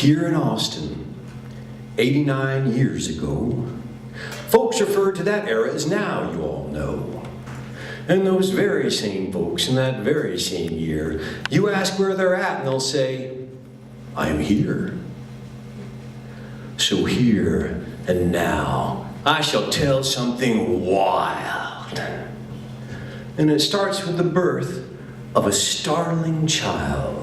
Here in Austin, 89 years ago, folks referred to that era as now, you all know. And those very same folks in that very same year, you ask where they're at and they'll say, I'm here. So here and now, I shall tell something wild. And it starts with the birth of a startling child.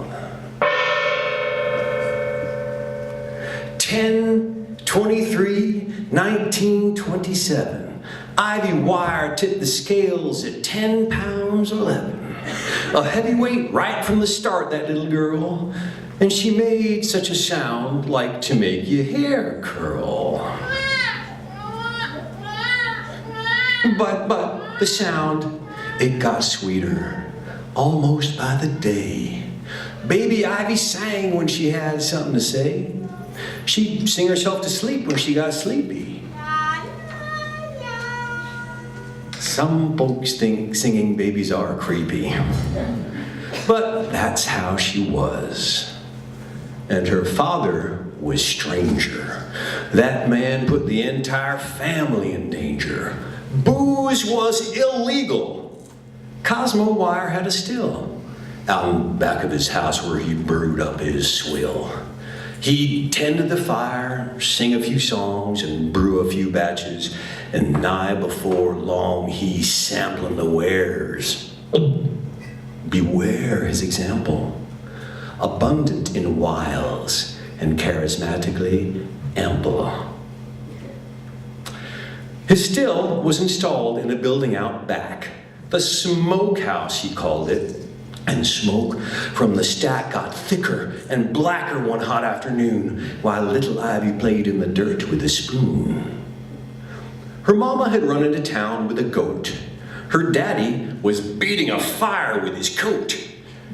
10/23/1927, Ivy Wire tipped the scales at 10 pounds 11. A heavyweight right from the start, that little girl. And she made such a sound like to make your hair curl. But the sound, it got sweeter, almost by the day. Baby Ivy sang when she had something to say. She'd sing herself to sleep when she got sleepy. Some folks think singing babies are creepy, but that's how she was. And her father was stranger. That man put the entire family in danger. Booze was illegal. Cosmo Wire had a still out in the back of his house where he brewed up his swill. He'd tend to the fire, sing a few songs, and brew a few batches, and nigh before long he's sampling the wares. Beware his example, abundant in wiles and charismatically ample. His still was installed in a building out back, the smokehouse he called it, and smoke from the stack got thicker and blacker one hot afternoon while little Ivy played in the dirt with a spoon. Her mama had run into town with a goat. Her daddy was beating a fire with his coat,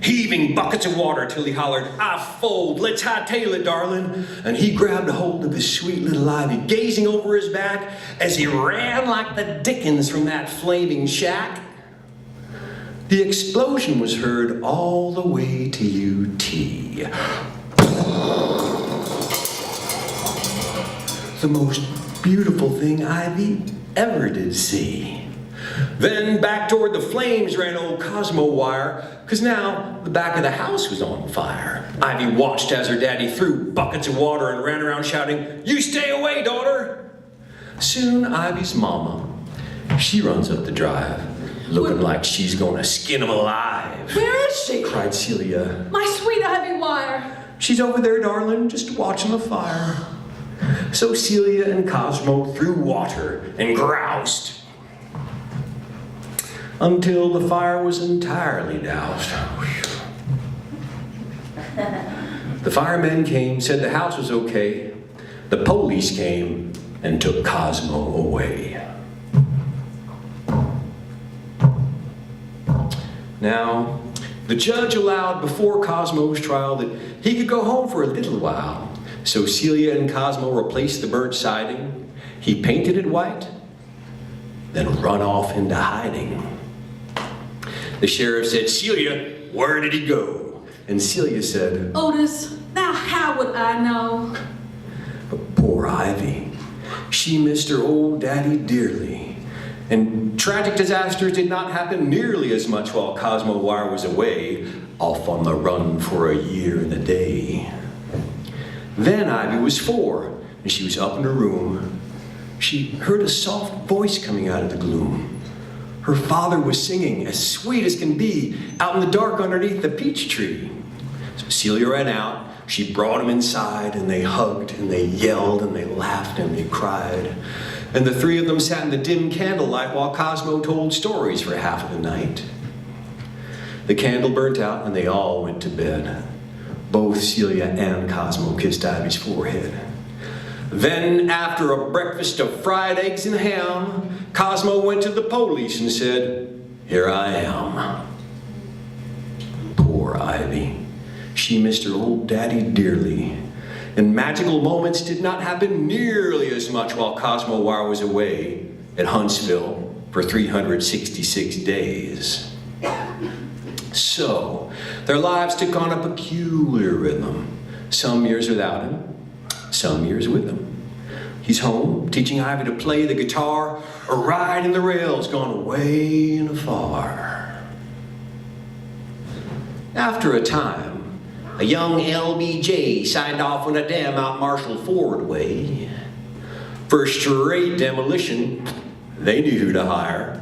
heaving buckets of water till he hollered, I fold, let's hightail it, darling. And he grabbed a hold of his sweet little Ivy, gazing over his back as he ran like the dickens from that flaming shack. The explosion was heard all the way to UT. The most beautiful thing Ivy ever did see. Then back toward the flames ran old Cosmo Wire, 'cause now the back of the house was on fire. Ivy watched as her daddy threw buckets of water and ran around shouting, You stay away, daughter! Soon Ivy's mama, she runs up the drive, looking like she's gonna skin him alive. Where is she? Cried Celia. My sweet Ivy Wire. She's over there, darling, just watching the fire. So Celia and Cosmo threw water and groused until the fire was entirely doused. The firemen came, said the house was okay. The police came and took Cosmo away. Now, the judge allowed before Cosmo's trial that he could go home for a little while. So Celia and Cosmo replaced the burnt siding. He painted it white, then run off into hiding. The sheriff said, Celia, where did he go? And Celia said, Otis, now how would I know? But poor Ivy, she missed her old daddy dearly. And tragic disasters did not happen nearly as much while Cosmo Wire was away, off on the run for a year and a day. Then Ivy was 4, and she was up in her room. She heard a soft voice coming out of the gloom. Her father was singing, as sweet as can be, out in the dark underneath the peach tree. So Celia ran out, she brought him inside, and they hugged, and they yelled, and they laughed, and they cried. And the 3 of them sat in the dim candlelight while Cosmo told stories for half of the night. The candle burnt out, and they all went to bed. Both Celia and Cosmo kissed Ivy's forehead. Then, after a breakfast of fried eggs and ham, Cosmo went to the police and said, Here I am. Poor Ivy. She missed her old daddy dearly. And magical moments did not happen nearly as much while Cosmo Wire was away at Huntsville for 366 days. So, their lives took on a peculiar rhythm. Some years without him, some years with him. He's home, teaching Ivy to play the guitar, or ride in the rails gone away and afar. After a time, a young LBJ signed off on a dam out Marshall Ford way. For straight demolition, they knew who to hire.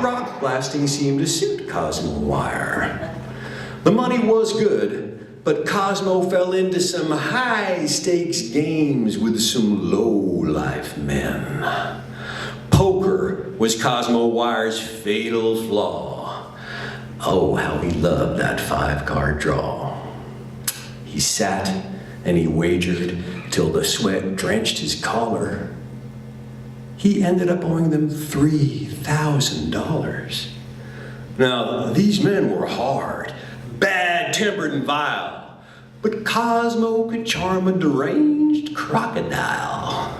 Rock blasting seemed to suit Cosmo Wire. The money was good, but Cosmo fell into some high-stakes games with some low-life men. Poker was Cosmo Wire's fatal flaw. Oh, how he loved that 5-card draw. He sat and he wagered till the sweat drenched his collar. He ended up owing them $3,000. Now, these men were hard, bad-tempered and vile, but Cosmo could charm a deranged crocodile.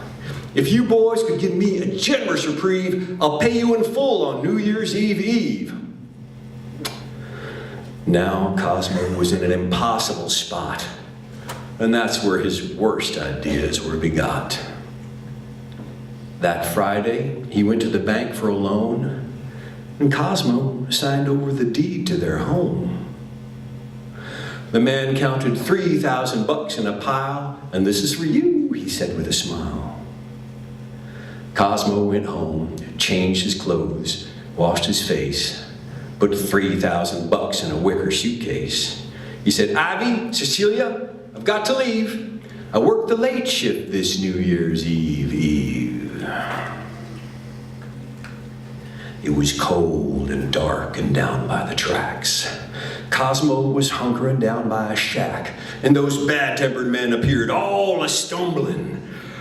If you boys could give me a generous reprieve, I'll pay you in full on New Year's Eve. Now Cosmo was in an impossible spot, and that's where his worst ideas were begot. That Friday, he went to the bank for a loan, and Cosmo signed over the deed to their home. The man counted $3,000 in a pile, and this is for you, he said with a smile. Cosmo went home, changed his clothes, washed his face, put $3,000 in a wicker suitcase. He said, Ivy, Cecilia, I've got to leave. I worked the late shift this New Year's Eve. It was cold and dark and down by the tracks. Cosmo was hunkering down by a shack, and those bad-tempered men appeared all a-stumbling.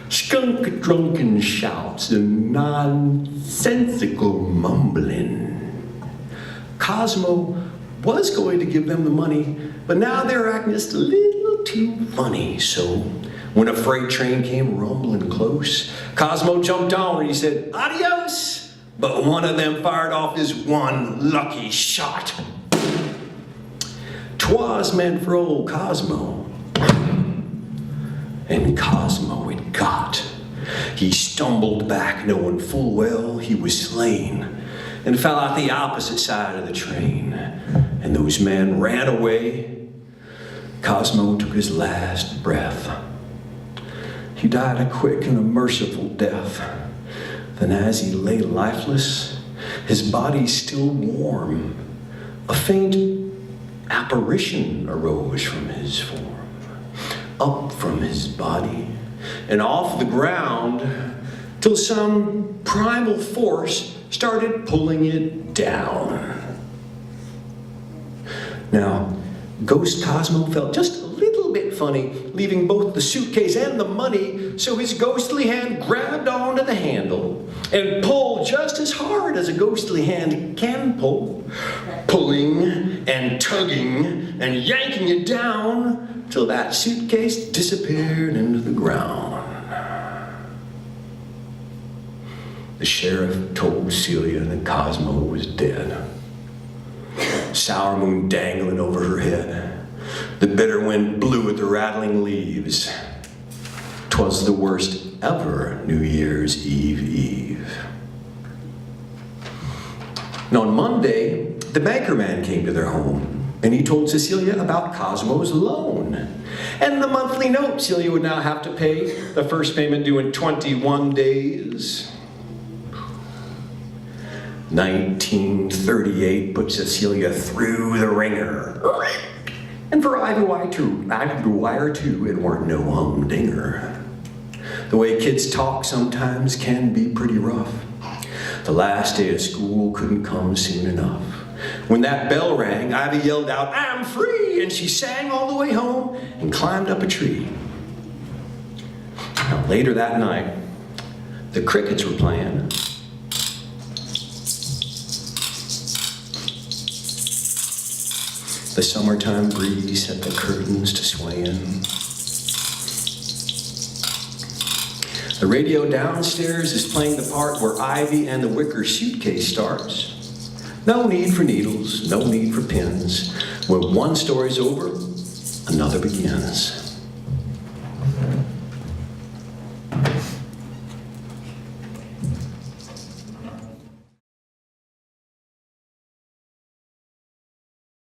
Skunk-drunken shouts and nonsensical mumbling. Cosmo was going to give them the money, but now they were acting just a little too funny. So when a freight train came rumbling close, Cosmo jumped on and he said, adios! But one of them fired off his one lucky shot. 'Twas meant for old Cosmo, and Cosmo it got. He stumbled back, knowing full well he was slain, and fell out the opposite side of the train. And those men ran away. Cosmo took his last breath. He died a quick and a merciful death. Then as he lay lifeless, his body still warm, a faint apparition arose from his form, up from his body and off the ground, till some primal force started pulling it down. Now, Ghost Cosmo felt just a little bit funny, leaving both the suitcase and the money, so his ghostly hand grabbed onto the handle and pulled just as hard as a ghostly hand can pull, pulling and tugging and yanking it down till that suitcase disappeared into the ground. The sheriff told Celia that Cosmo was dead. Sour moon dangling over her head. The bitter wind blew at the rattling leaves. 'Twas the worst ever New Year's Eve. And on Monday, the banker man came to their home, and he told Cecilia about Cosmo's loan. And the monthly note Celia would now have to pay, the first payment due in 21 days. 1938 put Cecilia through the ringer. And for Ivy Wire too, it weren't no humdinger. The way kids talk sometimes can be pretty rough. The last day of school couldn't come soon enough. When that bell rang, Ivy yelled out, I'm free! And she sang all the way home and climbed up a tree. Now, later that night, the crickets were playing. The summertime breeze set the curtains to swaying. The radio downstairs is playing the part where Ivy and the Wicker Suitcase starts. No need for needles, no need for pins. When one story's over, another begins.